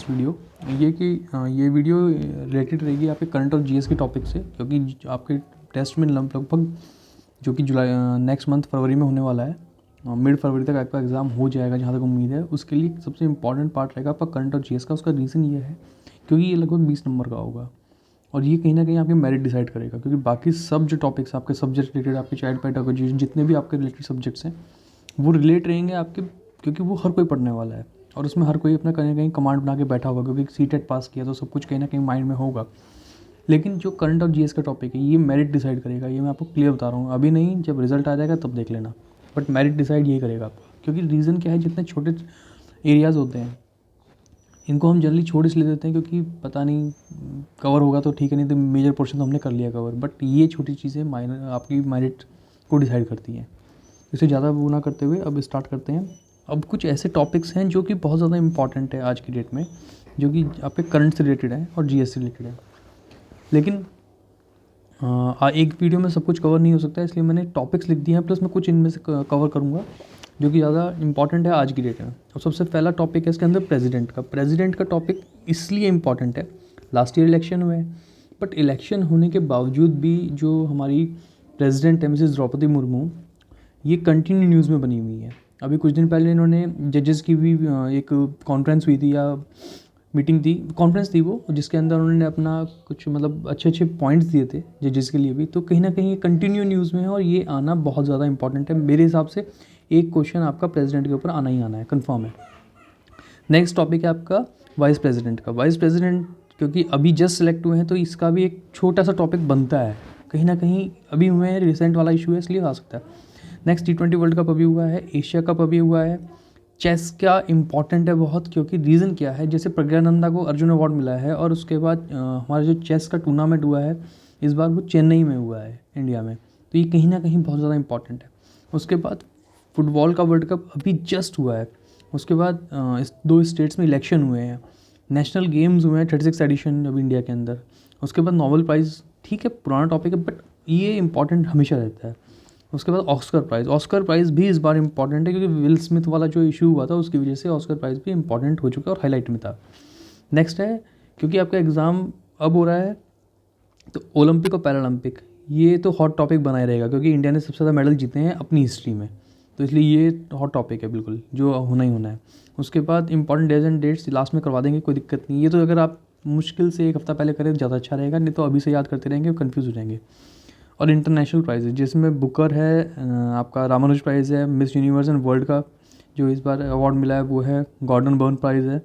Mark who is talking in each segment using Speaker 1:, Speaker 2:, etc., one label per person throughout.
Speaker 1: Next video ये कि ये वीडियो रिलेटेड रहेगी आपके करंट और जीएस के टॉपिक से, क्योंकि आपके टेस्ट में लगभग जो कि जुलाई नेक्स्ट मंथ फरवरी में होने वाला है, मिड फरवरी तक आपका एग्ज़ाम हो जाएगा जहाँ तक उम्मीद है। उसके लिए सबसे इंपॉर्टेंट पार्ट रहेगा आपका करंट और जीएस का। उसका रीज़न ये है क्योंकि ये लगभग 20 नंबर का होगा और ये कहीं ना कहीं आपके मेरिट डिसाइड करेगा, क्योंकि बाकी सब जो टॉपिक्स आपके सब्जेक्ट रिलेटेड, आपके चाइल्ड पेडागोजी, जितने भी आपके रिलेटेड सब्जेक्ट्स हैं वो रिलेट रहेंगे आपके, क्योंकि वो हर कोई पढ़ने वाला है और उसमें हर कोई अपना कहीं ना कहीं कमांड बना के बैठा होगा, क्योंकि सीटेट पास किया तो सब कुछ कहीं ना कहीं माइंड में होगा। लेकिन जो करंट और जीएस का टॉपिक है ये मेरिट डिसाइड करेगा, ये मैं आपको क्लियर बता रहा हूँ। अभी नहीं, जब रिजल्ट आ जाएगा तब देख लेना, बट मेरिट डिसाइड यही करेगा आपका। क्योंकि रीज़न क्या है, जितने छोटे एरियाज़ होते हैं इनको हम जल्दी छोड़ इसलिए देते हैं क्योंकि पता नहीं कवर होगा तो ठीक है, नहीं तो मेजर पोर्शन तो हमने कर लिया कवर। बट ये छोटी चीज़ें माइनर आपकी मेरिट को डिसाइड करती हैं। इसे ज़्यादा वो ना करते हुए अब स्टार्ट करते हैं। अब कुछ ऐसे टॉपिक्स हैं जो कि बहुत ज़्यादा इंपॉर्टेंट है आज की डेट में, जो कि आपके करंट से रिलेटेड है और जीएस से रिलेटेड है। लेकिन एक वीडियो में सब कुछ कवर नहीं हो सकता, इसलिए मैंने टॉपिक्स लिख दिए हैं, प्लस मैं कुछ इनमें से कवर करूँगा जो कि ज़्यादा इंपॉर्टेंट है आज की डेट में। और सबसे पहला टॉपिक है इसके अंदर प्रेसिडेंट का टॉपिक इसलिए इम्पॉर्टेंट है, लास्ट ईयर इलेक्शन हुए हैं, बट इलेक्शन होने के बावजूद भी जो हमारी प्रेसिडेंट है मिसेस द्रौपदी मुर्मू, ये कंटिन्यू न्यूज़ में बनी हुई है। अभी कुछ दिन पहले इन्होंने जजेस की भी एक कॉन्फ्रेंस हुई थी या मीटिंग थी, कॉन्फ्रेंस थी वो, जिसके अंदर उन्होंने अपना कुछ मतलब अच्छे अच्छे पॉइंट्स दिए थे जजेस के लिए भी। तो कहीं ना कहीं ये कंटिन्यू न्यूज़ में है और ये आना बहुत ज़्यादा इंपॉर्टेंट है मेरे हिसाब से। एक क्वेश्चन आपका प्रेसिडेंट के ऊपर आना ही आना है, कंफर्म है। नेक्स्ट टॉपिक है आपका वाइस प्रेसिडेंट का। वाइस प्रेसिडेंट क्योंकि अभी जस्ट सेलेक्ट हुए हैं तो इसका भी एक छोटा सा टॉपिक बनता है, कहीं ना कहीं अभी हुए हैं, रिसेंट वाला इशू है इसलिए आ सकता है। नेक्स्ट T20 वर्ल्ड कप अभी हुआ है, एशिया कप अभी हुआ है। चेस का इम्पॉर्टेंट है बहुत, क्योंकि रीज़न क्या है, जैसे प्रज्ञानंदा को अर्जुन अवार्ड मिला है और उसके बाद हमारा जो चेस का टूर्नामेंट हुआ है इस बार वो चेन्नई में हुआ है इंडिया में, तो ये कहीं ना कहीं बहुत ज़्यादा इंपॉर्टेंट है। उसके बाद फुटबॉल का वर्ल्ड कप अभी जस्ट हुआ है। उसके बाद इस 2 स्टेट्स में इलेक्शन हुए हैं, नेशनल गेम्स हुए हैं 36 एडिशन अभी इंडिया के अंदर। उसके बाद नोबेल प्राइज़, ठीक है पुराना टॉपिक है बट ये इंपॉर्टेंट हमेशा रहता है। उसके बाद ऑस्कर प्राइज़ भी इस बार इंपॉर्टेंट है, क्योंकि विल स्मिथ वाला जो इशू हुआ था उसकी वजह से ऑस्कर प्राइज़ भी इंपॉर्टेंट हो चुका है और हाईलाइट में था। नेक्स्ट है, क्योंकि आपका एग्ज़ाम अब हो रहा है तो ओलंपिक और पैरालंपिक ये तो हॉट टॉपिक बनाए रहेगा, क्योंकि इंडिया ने सबसे ज़्यादा मेडल जीते हैं अपनी हिस्ट्री में, तो इसलिए ये हॉट टॉपिक है बिल्कुल, जो होना ही होना है। उसके बाद important days and dates last में करवा देंगे, कोई दिक्कत नहीं। ये तो अगर आप मुश्किल से एक हफ्ता पहले करें तो ज़्यादा अच्छा रहेगा, नहीं तो अभी से याद करते रहेंगे कन्फ्यूज़ हो जाएंगे। और इंटरनेशनल प्राइज़ जिसमें बुकर है, आपका रामानुज प्राइज़ है, मिस यूनिवर्स एंड वर्ल्ड का जो इस बार अवार्ड मिला है वो है, गॉर्डन बर्न प्राइज़ है।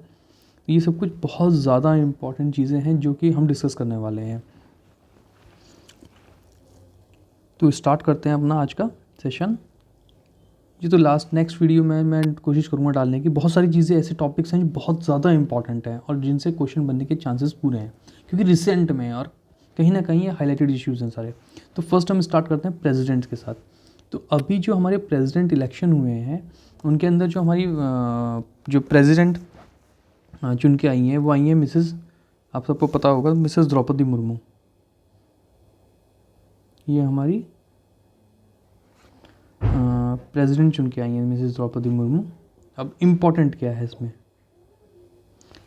Speaker 1: ये सब कुछ बहुत ज़्यादा इंपॉर्टेंट चीज़ें हैं जो कि हम डिस्कस करने वाले हैं। तो स्टार्ट करते हैं अपना आज का सेशन। ये तो लास्ट नेक्स्ट वीडियो में मैं कोशिश करूँगा डालने की। बहुत सारी चीज़ें ऐसे टॉपिक्स हैं जो बहुत ज़्यादा इंपॉर्टेंट हैं और जिनसे क्वेश्चन बनने के चांसेस पूरे हैं, क्योंकि रिसेंट में और कहीं ना कहीं ये हाईलाइटेड इश्यूज़ हैं सारे। तो फर्स्ट हम स्टार्ट करते हैं प्रेसिडेंट के साथ। तो अभी जो हमारे प्रेसिडेंट इलेक्शन हुए हैं उनके अंदर जो हमारी जो प्रेसिडेंट चुन के आई हैं वो आई हैं मिसेस, आप सबको पता होगा, मिसेस द्रौपदी मुर्मू। ये हमारी प्रेसिडेंट चुन के आई हैं मिसेस द्रौपदी मुर्मू। अब इम्पॉर्टेंट क्या है इसमें,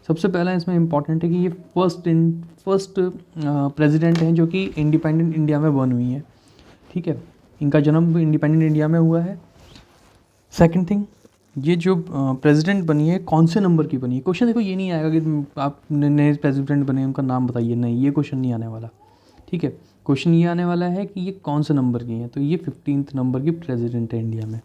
Speaker 1: सबसे पहला इसमें इम्पॉर्टेंट है कि ये फर्स्ट प्रेसिडेंट हैं जो कि इंडिपेंडेंट इंडिया में बर्न हुई हैं, ठीक है। इनका जन्म इंडिपेंडेंट इंडिया में हुआ है। सेकंड थिंग, ये जो प्रेसिडेंट बनी है कौन से नंबर की बनी है। क्वेश्चन देखो ये नहीं आएगा कि आप नए प्रेसिडेंट बने उनका नाम बताइए, नहीं, ये क्वेश्चन नहीं आने वाला, ठीक है। क्वेश्चन ये आने वाला है कि ये कौन से नंबर की हैं, तो ये 15th नंबर की प्रेसिडेंट है इंडिया में।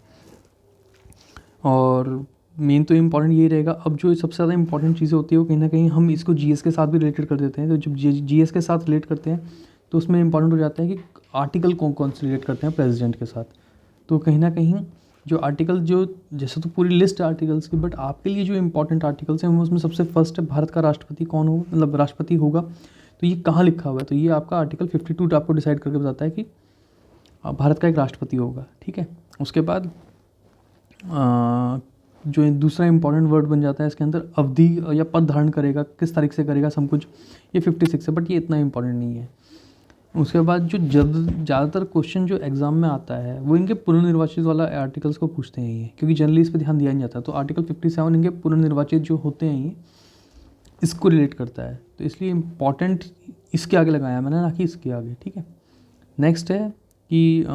Speaker 1: और मेन तो इम्पॉर्टेंट यही रहेगा। अब जो सबसे ज़्यादा इंपॉर्टेंट चीज़ें होती है वो कहीं ना कहीं हम इसको जीएस के साथ भी रिलेटेड कर देते हैं। तो जब जीएस के साथ रिलेट करते हैं तो उसमें इंपॉर्टेंट हो जाता है कि आर्टिकल कौन कौन से रिलेट करते हैं प्रेसिडेंट के साथ। तो कहीं ना कहीं जो आर्टिकल, जो जैसे तो पूरी लिस्ट है आर्टिकल्स की, बट आपके लिए जो इंपॉर्टेंट आर्टिकल्स हैं उसमें सबसे फर्स्ट है भारत का राष्ट्रपति कौन हो, मतलब राष्ट्रपति होगा, तो ये कहाँ लिखा हुआ है। तो ये आपका आर्टिकल 52 आपको डिसाइड करके बताता है कि भारत का एक राष्ट्रपति होगा, ठीक है। उसके बाद जो दूसरा इंपॉर्टेंट वर्ड बन जाता है इसके अंदर, अवधि या पद धारण करेगा, किस तारीख से करेगा, सब कुछ, ये 56 है, बट ये इतना इंपॉर्टेंट नहीं है। उसके बाद जो ज़्यादातर क्वेश्चन जो एग्ज़ाम में आता है वो इनके पुनर्निर्वाचित वाला आर्टिकल्स को पूछते हैं ये, क्योंकि जनरली इस पर ध्यान दिया नहीं जाता। तो आर्टिकल 57 इनके पुनर्निर्वाचित जो होते हैं ये इसको रिलेट करता है, तो इसलिए इम्पॉर्टेंट इसके आगे लगाया मैंने, ना कि इसके आगे, ठीक है। नेक्स्ट है कि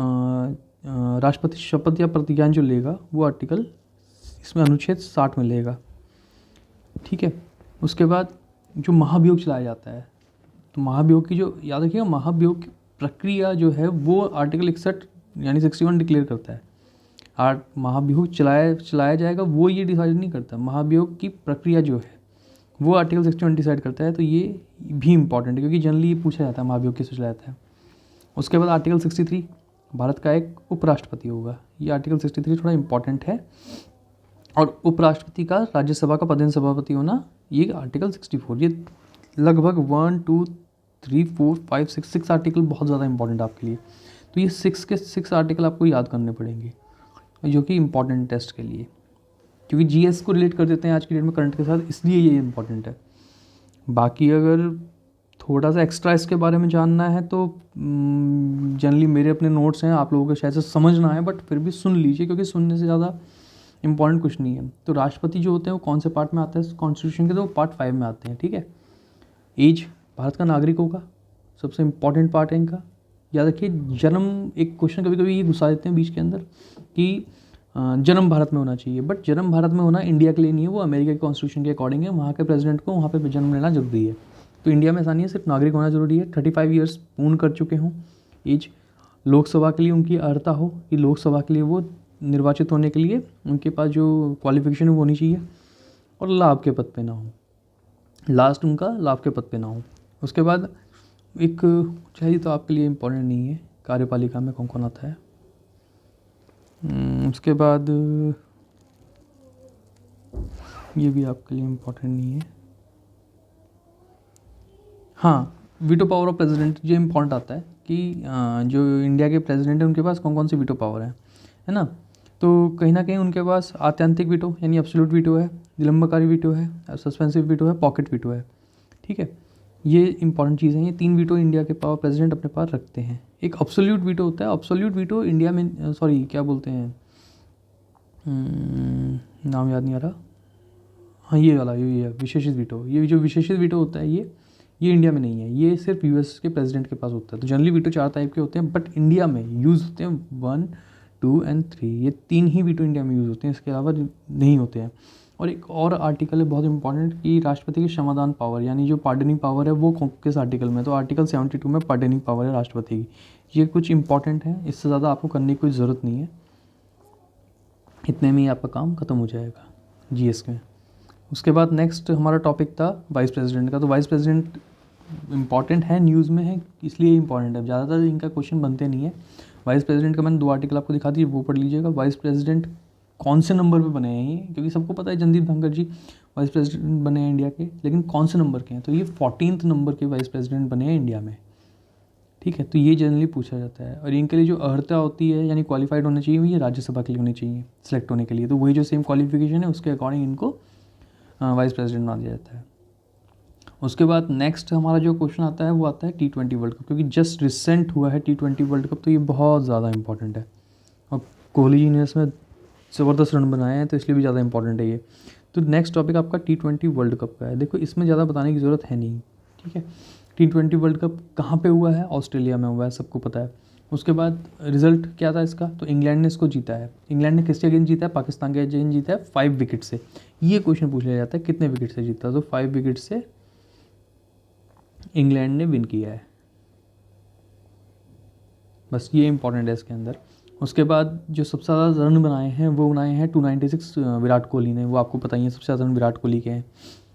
Speaker 1: राष्ट्रपति शपथ या प्रतिज्ञा जो लेगा वो आर्टिकल इसमें अनुच्छेद 60 में लेगा, ठीक है। उसके बाद जो महाभियोग चलाया जाता है, तो महाभियोग की जो याद रखिएगा, महाभियोग की प्रक्रिया जो है वो आर्टिकल 61 यानी 61 डिक्लेयर करता है। महाभियोग चलाया जाएगा वो ये डिसाइड नहीं करता, महाभियोग की प्रक्रिया जो है वो आर्टिकल 61 डिसाइड करता है। तो ये भी इंपॉर्टेंट है क्योंकि जनरली ये पूछा जाता है महाभियोग किससे चलाया जाता है। उसके बाद आर्टिकल 63 भारत का एक उपराष्ट्रपति होगा, ये आर्टिकल 63 थोड़ा इंपॉर्टेंट है। और उपराष्ट्रपति का राज्यसभा का पदेन सभापति होना, ये आर्टिकल 64। ये लगभग 1 2 3 4 5 6 आर्टिकल बहुत ज़्यादा इंपॉर्टेंट है आपके लिए। तो ये 6 आर्टिकल आपको याद करने पड़ेंगे जो कि इंपॉर्टेंट टेस्ट के लिए, क्योंकि जीएस को रिलेट कर देते हैं आज की डेट में करंट के साथ, इसलिए ये इंपॉर्टेंट है। बाकी अगर थोड़ा सा एक्स्ट्रा इसके बारे में जानना है तो जनरली मेरे अपने नोट्स हैं, आप लोगों को शायद से समझ ना आए बट फिर भी सुन लीजिए क्योंकि सुनने से ज़्यादा इंपॉर्टेंट कुछ नहीं है। तो राष्ट्रपति जो होते हैं वो कौन से पार्ट में आते हैं कॉन्स्टिट्यूशन के, तो वो पार्ट 5 में आते हैं, ठीक है। एज भारत का नागरिक होगा, सबसे इम्पॉर्टेंट पार्ट है इनका। याद रखिए जन्म, एक क्वेश्चन कभी कभी ये घुसा देते हैं बीच के अंदर कि जन्म भारत में होना चाहिए, बट जन्म भारत में होना इंडिया के लिए नहीं है, वो अमेरिका के कॉन्स्टिट्यूशन के अकॉर्डिंग है। वहाँ के प्रेसिडेंट को वहाँ पे जन्म लेना जरूरी है। तो इंडिया में ऐसा नहीं है, सिर्फ नागरिक होना जरूरी है, 35 ईयर्स पूर्ण कर चुके हों, एज, लोकसभा के लिए उनकी अर्हता हो कि लोकसभा के लिए वो निर्वाचित होने के लिए उनके पास जो क्वालिफिकेशन है वो होनी चाहिए, और लाभ के पद पे ना हो, लास्ट उनका लाभ के पद पे ना हो। उसके बाद एक चाहिए तो आपके लिए इम्पोर्टेंट नहीं है, कार्यपालिका में कौन कौन आता है। उसके बाद ये भी आपके लिए इम्पोर्टेंट नहीं है। हाँ, वीटो पावर ऑफ प्रेसिडेंट जो इम्पोर्टेंट आता है कि जो इंडिया के प्रेसिडेंट हैं उनके पास कौन कौन सी वीटो पावर है ना। तो कहीं ना कहीं उनके पास आत्यंतिक वीटो यानी एब्सोल्यूट वीटो है, विलंबकारी वीटो है, सस्पेंसिव वीटो है, पॉकेट वीटो है, ठीक है। ये इंपॉर्टेंट चीज़ें हैं, ये 3 वीटो इंडिया के पावर प्रेसिडेंट अपने पास रखते हैं। एक एब्सोल्यूट वीटो होता है, एब्सोल्यूट वीटो इंडिया में सॉरी क्या बोलते हैं, नाम याद नहीं आ रहा, हाँ ये वाला ये विशेषित वीटो, ये जो विशेषित वीटो होता है ये इंडिया में नहीं है, ये सिर्फ यूएस के प्रेसिडेंट के पास होता है। तो जनरली वीटो 4 टाइप के होते हैं बट इंडिया में यूज़ होते हैं 1 2 एंड 3, ये 3 ही वीटो इंडिया में यूज़ होते हैं, इसके अलावा नहीं होते हैं। और एक और आर्टिकल है बहुत इंपॉर्टेंट कि राष्ट्रपति की क्षमादान पावर यानी जो पार्डनिंग पावर है वो किस आर्टिकल में, तो आर्टिकल 72 में पार्डनिंग पावर है राष्ट्रपति की। ये कुछ इंपॉर्टेंट है, इससे ज़्यादा आपको करने की कोई ज़रूरत नहीं है, इतने में ही आपका काम खत्म हो जाएगा जीएस में। उसके बाद नेक्स्ट हमारा टॉपिक था वाइस प्रेसिडेंट का। तो वाइस प्रेसिडेंट इंपॉर्टेंट है, न्यूज़ में है इसलिए इंपॉर्टेंट है, ज़्यादातर इनका क्वेश्चन बनते नहीं है। वाइस प्रेसिडेंट का मैंने 2 आर्टिकल आपको दिखा दिए, वो पढ़ लीजिएगा। वाइस प्रेसिडेंट कौन से नंबर पे बने हैं ये, क्योंकि सबको पता है जगदीप धनखड़ जी वाइस प्रेसिडेंट बने हैं इंडिया के, लेकिन कौन से नंबर के हैं, तो ये 14th नंबर के वाइस प्रेसिडेंट बने हैं इंडिया में, ठीक है। तो ये जनरली पूछा जाता है। और इनके लिए जो अर्हता होती है यानी क्वालिफाइड होना चाहिए, वो ये राज्यसभा के लिए होनी चाहिए सेलेक्ट होने के लिए, तो वही जो सेम क्वालिफिकेशन है उसके अकॉर्डिंग इनको वाइस प्रेसिडेंट बना दिया जाता है। उसके बाद नेक्स्ट हमारा जो क्वेश्चन आता है वो आता है T20 वर्ल्ड कप, क्योंकि जस्ट रिसेंट हुआ है T20 वर्ल्ड कप, तो ये बहुत ज़्यादा इंपॉर्टेंट है और कोहली जी ने इसमें ज़बरदस्त रन बनाए हैं तो इसलिए भी ज़्यादा इंपॉर्टेंट है ये। तो नेक्स्ट टॉपिक आपका T20 वर्ल्ड कप का है। देखो इसमें ज़्यादा बताने की ज़रूरत है नहीं, ठीक है। T20 वर्ल्ड कप कहाँ पे हुआ है, ऑस्ट्रेलिया में हुआ है, सबको पता है। उसके बाद रिजल्ट क्या था इसका, तो इंग्लैंड ने इसको जीता है। इंग्लैंड ने किसके अगेंस्ट जीता है, पाकिस्तान के अगेंस्ट जीता है 5 विकेट से। ये क्वेश्चन पूछ लिया जाता है कितने विकेट से जीता, तो 5 विकेट से इंग्लैंड ने विन किया है, बस ये इंपॉर्टेंट है इसके अंदर। उसके बाद जो सबसे ज़्यादा रन बनाए हैं वो बनाए हैं 296 विराट कोहली ने, वो आपको पता ही है सबसे ज़्यादा रन विराट कोहली के हैं।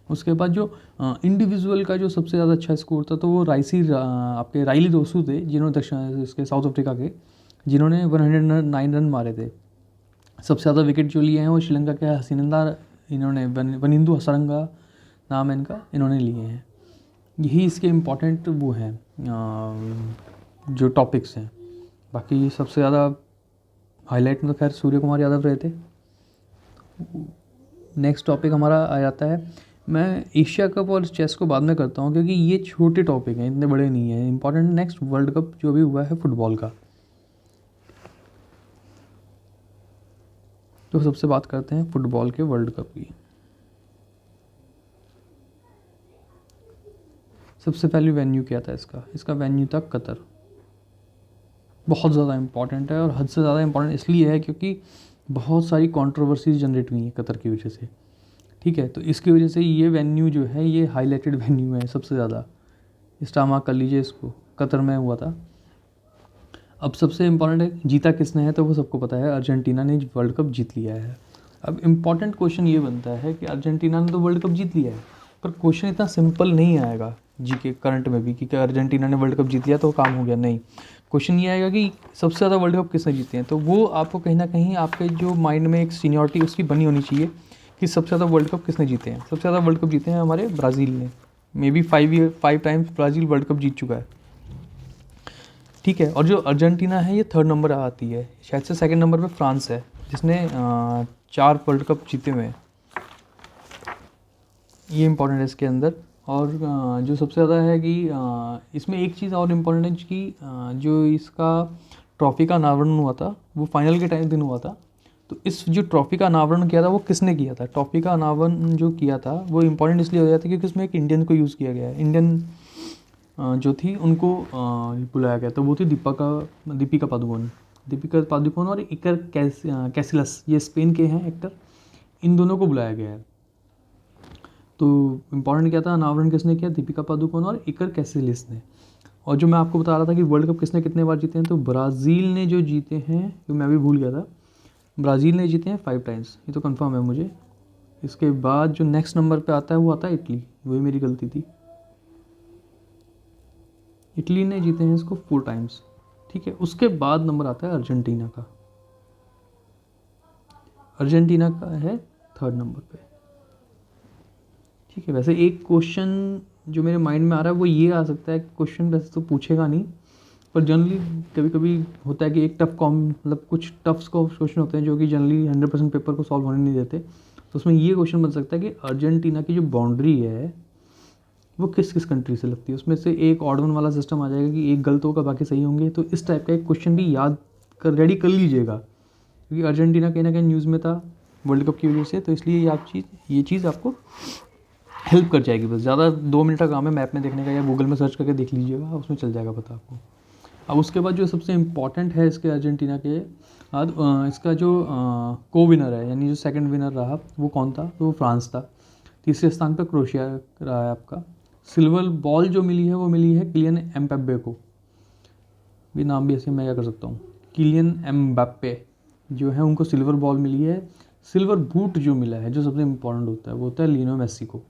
Speaker 1: उसके बाद जो इंडिविजुअल का जो सबसे ज़्यादा अच्छा स्कोर था तो वो आपके राइली रोसू थे, जिन्होंने दक्षिण इसके साउथ अफ्रीका के, जिन्होंने 109 रन मारे थे। सबसे ज़्यादा विकेट जो लिए हैं वो श्रीलंका के हसीनंदा, इन्होंने वनिंदु हसरंगा नाम है इनका, इन्होंने लिए हैं। यही इसके इम्पॉर्टेंट वो हैं जो टॉपिक्स हैं। बाकी सबसे ज़्यादा हाईलाइट में तो खैर सूर्य कुमार यादव रहे थे। नेक्स्ट टॉपिक हमारा आ जाता है, मैं एशिया कप और चेस को बाद में करता हूँ क्योंकि ये छोटे टॉपिक हैं, इतने बड़े नहीं हैं। इंपॉर्टेंट नेक्स्ट वर्ल्ड कप जो भी हुआ है फुटबॉल का, तो सबसे बात करते हैं फुटबॉल के वर्ल्ड कप की। सबसे पहले वेन्यू क्या था इसका वेन्यू था कतर। बहुत ज़्यादा इम्पॉर्टेंट है और हद से ज़्यादा इम्पॉर्टेंट इसलिए है क्योंकि बहुत सारी कंट्रोवर्सीज जनरेट हुई हैं कतर की वजह से। ठीक है, तो इसकी वजह से ये वेन्यू जो है ये हाईलाइटेड वेन्यू है सबसे ज़्यादा। स्टार मार्क कर लीजिए इसको, कतर में हुआ था। अब सबसे इम्पॉर्टेंट है जीता किसने है, तो वो सबको पता है, अर्जेंटीना ने वर्ल्ड कप जीत लिया है। अब इम्पॉर्टेंट क्वेश्चन ये बनता है कि अर्जेंटीना ने तो वर्ल्ड कप जीत लिया है, पर क्वेश्चन इतना सिंपल नहीं आएगा जी के करंट में भी कि क्या अर्जेंटीना ने वर्ल्ड कप जीत लिया तो काम हो गया, नहीं। क्वेश्चन ये आएगा कि सबसे ज़्यादा वर्ल्ड कप किसने जीते हैं, तो वो आपको कहीं ना कहीं आपके जो माइंड में एक सीनियरिटी उसकी बनी होनी चाहिए कि सबसे ज़्यादा वर्ल्ड कप किसने जीते हैं। सबसे ज़्यादा वर्ल्ड कप जीते हैं हमारे ब्राज़ील ने, may be 5 times Brazil world cup जीत चुका है। ठीक है, और जो अर्जेंटीना है ये 3rd नंबर आती है, शायद से 2nd नंबर पे फ्रांस है जिसने 4 वर्ल्ड कप जीते हुए हैं। ये इम्पोर्टेंट है इसके अंदर। और जो सबसे ज़्यादा है कि इसमें एक चीज़ और इम्पोर्टेंट है कि जो इसका ट्रॉफ़ी का अनावरण हुआ था वो फाइनल के दिन हुआ था। तो इस जो ट्रॉफ़ी का अनावरण किया था वो किसने किया था, ट्रॉफ़ी का अनावरण जो किया था वो इम्पोर्टेंट इसलिए हो जाता है क्योंकि उसमें एक इंडियन को यूज़ किया गया है। इंडियन जो थी उनको बुलाया गया, तो वो थी दीपिका पादुकोण और इकर कैसिलस, ये स्पेन के हैं एक्टर, इन दोनों को बुलाया गया है। तो इम्पॉर्टेंट क्या था, अनावरण किसने किया, दीपिका पादुकोण और इकर कैसिलस ने। और जो मैं आपको बता रहा था कि वर्ल्ड कप किसने कितने बार जीते हैं, तो ब्राज़ील ने जो जीते हैं, तो मैं भी भूल गया था, ब्राज़ील ने जीते हैं 5 टाइम्स, ये तो कंफर्म है मुझे। इसके बाद जो नेक्स्ट नंबर पे आता है वो आता है इटली, वही मेरी गलती थी, इटली ने जीते हैं इसको 4 टाइम्स। ठीक है, उसके बाद नंबर आता है अर्जेंटीना का, अर्जेंटीना का है 3rd नंबर पे। ठीक है, वैसे एक क्वेश्चन जो मेरे माइंड में आ रहा है वो ये आ सकता है, क्वेश्चन वैसे तो पूछेगा नहीं, पर जनरली कभी कभी होता है कि एक मतलब कुछ टफ्स क्वेश्चन होते हैं जो कि जनरली 100% पेपर को सॉल्व होने नहीं देते। तो उसमें ये क्वेश्चन बन सकता है कि अर्जेंटीना की जो बाउंड्री है वो किस किस कंट्री से लगती है। उसमें से एक ऑड वन वाला सिस्टम आ जाएगा कि एक गलत होगा बाकी सही होंगे, तो इस टाइप का एक क्वेश्चन भी याद कर रेडी कर लीजिएगा, क्योंकि अर्जेंटीना कहीं ना कहीं न्यूज़ में था वर्ल्ड कप की वजह से, तो इसलिए ये चीज़ आपको हेल्प कर जाएगी। बस ज़्यादा 2 मिनट का काम है मैप में देखने का, या गूगल में सर्च करके देख लीजिएगा, उसमें चल जाएगा पता आपको। अब उसके बाद जो सबसे इम्पॉर्टेंट है इसके अर्जेंटीना के बाद, इसका जो को विनर है, यानी जो 2nd विनर रहा वो कौन था, तो वो फ्रांस था। तीसरे स्थान पर क्रोशिया रहा है आपका। सिल्वर बॉल जो मिली है वो मिली है किलियन एम्बाप्पे को, भी नाम भी ऐसे मैं क्या कर सकता हूँ, किलियन एम्बाप्पे जो है उनको सिल्वर बॉल मिली है। सिल्वर बूट जो मिला है, जो सबसे इम्पोर्टेंट होता है, वो होता है लियोनेल मेसी को।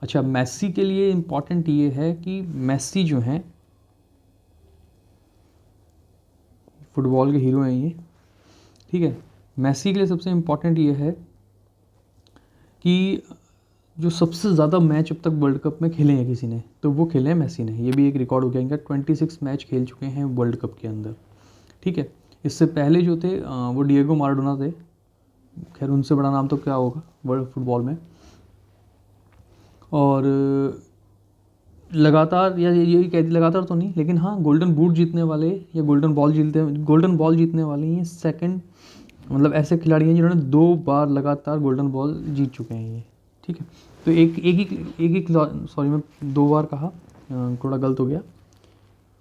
Speaker 1: अच्छा, मेसी के लिए इम्पॉर्टेंट ये है कि मेसी जो हैं फुटबॉल के हीरो हैं ये। ठीक है, मेसी के लिए सबसे इम्पॉर्टेंट ये है कि जो सबसे ज़्यादा मैच अब तक वर्ल्ड कप में खेले हैं किसी ने, तो वो खेले हैं मेसी ने। ये भी एक रिकॉर्ड हो गया इनका, 26 मैच खेल चुके हैं वर्ल्ड कप के अंदर। ठीक है, इससे पहले जो थे वो डिएगो माराडोना थे, खैर उनसे बड़ा नाम तो क्या होगा वर्ल्ड फुटबॉल में। और लगातार, या ये कह दी लगातार तो नहीं, लेकिन हाँ गोल्डन बूट जीतने वाले या गोल्डन बॉल जीतने वाले ये 2nd, मतलब ऐसे खिलाड़ी हैं जिन्होंने 2 बार लगातार गोल्डन बॉल जीत चुके हैं ये। ठीक है, तो एक सॉरी मैं 2 बार कहा, थोड़ा गलत हो गया।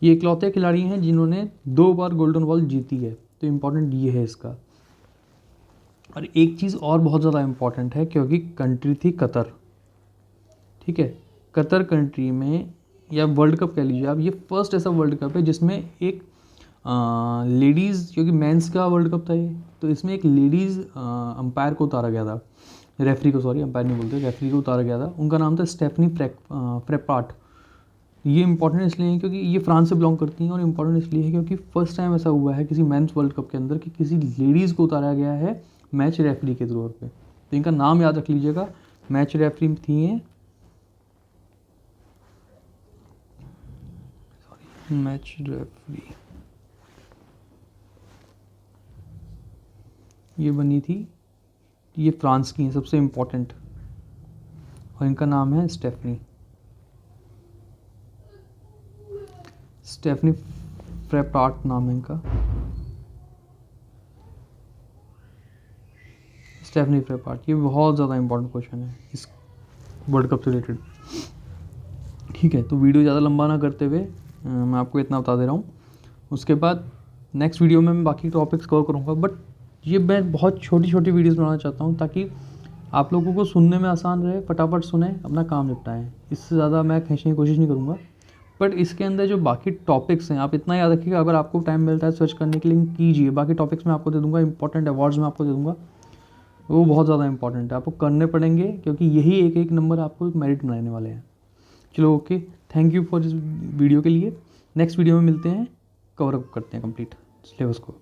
Speaker 1: ये इकलौते खिलाड़ी हैं जिन्होंने 2 बार गोल्डन बॉल जीती है, तो इम्पोर्टेंट ये है इसका। और एक चीज़ और बहुत ज़्यादा इम्पॉर्टेंट है, क्योंकि कंट्री थी कतर। ठीक है, कतर कंट्री में, या वर्ल्ड कप कह लीजिए आप, ये फर्स्ट ऐसा वर्ल्ड कप है जिसमें एक लेडीज़, क्योंकि मेंस का वर्ल्ड कप था ये, तो इसमें एक लेडीज़ अंपायर को उतारा गया था, रेफरी को, सॉरी अंपायर नहीं बोलते, रेफरी को उतारा गया था। उनका नाम था स्टेफनी फ्रेपाट। ये इंपॉर्टेंट इसलिए है क्योंकि ये फ्रांस से बिलोंग करती हैं, और इम्पॉर्टेंट इसलिए है क्योंकि फर्स्ट टाइम ऐसा हुआ है किसी मेंस वर्ल्ड कप के अंदर कि किसी लेडीज़ को उतारा गया है मैच रेफरी के तौर पे। तो इनका नाम याद रख लीजिएगा, मैच रेफरी थी हैं, मैच रेफरी ये बनी थी, ये फ्रांस की हैं सबसे इम्पोर्टेंट, और इनका नाम है स्टेफनी फ्रेपाट नाम है इनका, स्टेफनी फ्रेपाट। ये बहुत ज़्यादा इम्पोर्टेंट क्वेश्चन है इस वर्ल्ड कप से रिलेटेड। ठीक है, तो वीडियो ज़्यादा लंबा ना करते हुए मैं आपको इतना बता दे रहा हूँ। उसके बाद नेक्स्ट वीडियो में मैं बाकी टॉपिक्स कवर करूँगा, बट ये मैं बहुत छोटी छोटी वीडियोज़ बनाना चाहता हूँ ताकि आप लोगों को सुनने में आसान रहे, फटाफट सुने, अपना काम निपटाएं। इससे ज़्यादा मैं खींचने की कोशिश नहीं करूँगा। बट इसके अंदर जो बाकी टॉपिक्स हैं, आप इतना याद रखिएगा, अगर आपको टाइम मिलता है सर्च करने के लिए कीजिए। बाकी टॉपिक्स मैं आपको दे दूँगा, इंपॉर्टेंट अवार्ड्स मैं आपको दे दूँगा, वो बहुत ज़्यादा इंपॉर्टेंट है, आपको करने पड़ेंगे क्योंकि यही एक एक नंबर आपको मेरिट बनाने वाले हैं। चलो ओके, थैंक यू फॉर इस वीडियो के लिए। नेक्स्ट वीडियो में मिलते हैं, कवर अप करते हैं कंप्लीट सिलेबस को।